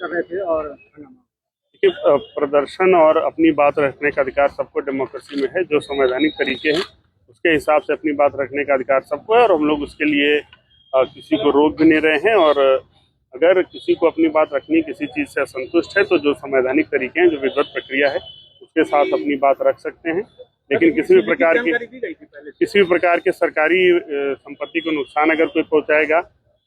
कर रहे थे और देखिए, प्रदर्शन और अपनी बात रखने का अधिकार सबको डेमोक्रेसी में है। जो संवैधानिक तरीके हैं उसके हिसाब से अपनी बात रखने का अधिकार सबको है और हम लोग उसके लिए किसी को रोक भी नहीं रहे हैं। और अगर किसी को अपनी बात रखनी, किसी चीज़ से असंतुष्ट है, तो जो संवैधानिक तरीके हैं, जो विधिवत प्रक्रिया है, उसके साथ अपनी बात रख सकते हैं। लेकिन किसी भी प्रकार के सरकारी संपत्ति को नुकसान अगर कोई पहुंचाएगा,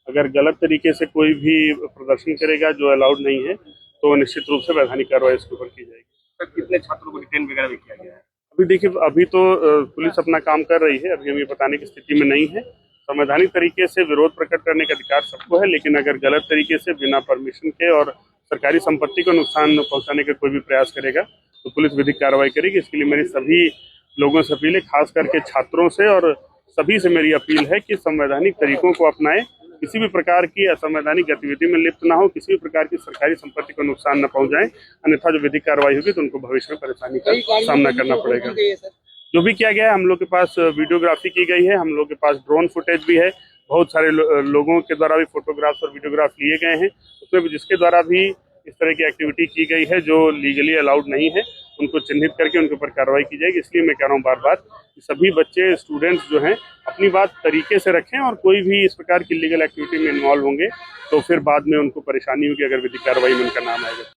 अगर गलत तरीके से कोई भी प्रदर्शन करेगा जो अलाउड नहीं है, तो निश्चित रूप से वैधानिक कार्रवाई इसके ऊपर की जाएगी। सर, कितने छात्रों को डिटेन वगैरह भी किया गया है? अभी देखिए, अभी तो पुलिस अपना काम कर रही है, अभी हम ये बताने की स्थिति में नहीं है। संवैधानिक तरीके से विरोध प्रकट करने का अधिकार सबको है, लेकिन अगर गलत तरीके से बिना परमिशन के और सरकारी संपत्ति को नुकसान पहुंचाने का कोई भी प्रयास करेगा तो पुलिस विधिक कार्रवाई करेगी। इसके लिए मेरी सभी लोगों से अपील है, खास करके छात्रों से और सभी से मेरी अपील है कि संवैधानिक तरीकों को अपनाएं, किसी भी प्रकार की असंवैधानिक गतिविधि में लिप्त ना हो, किसी भी प्रकार की सरकारी संपत्ति को नुकसान न पहुंचाएं, अन्यथा जो विधिक कार्रवाई होगी तो उनको भविष्य में परेशानी का सामना करना पड़ेगा। जो भी किया गया है, हम लोग के पास वीडियोग्राफी की गई है, हम लोग के पास ड्रोन फुटेज भी है, बहुत सारे लोगों के द्वारा भी फोटोग्राफ्स और वीडियोग्राफ लिए गए हैं, उसमें जिसके द्वारा भी इस तरह की एक्टिविटी की गई है जो लीगली अलाउड नहीं है, उनको चिन्हित करके उनके ऊपर कार्रवाई की जाएगी। इसलिए मैं कह रहा हूँ बार बार कि सभी बच्चे, स्टूडेंट्स जो हैं, अपनी बात तरीके से रखें और कोई भी इस प्रकार की लीगल एक्टिविटी में इन्वॉल्व होंगे तो फिर बाद में उनको परेशानी होगी अगर विधिक कार्रवाई में उनका नाम आएगा।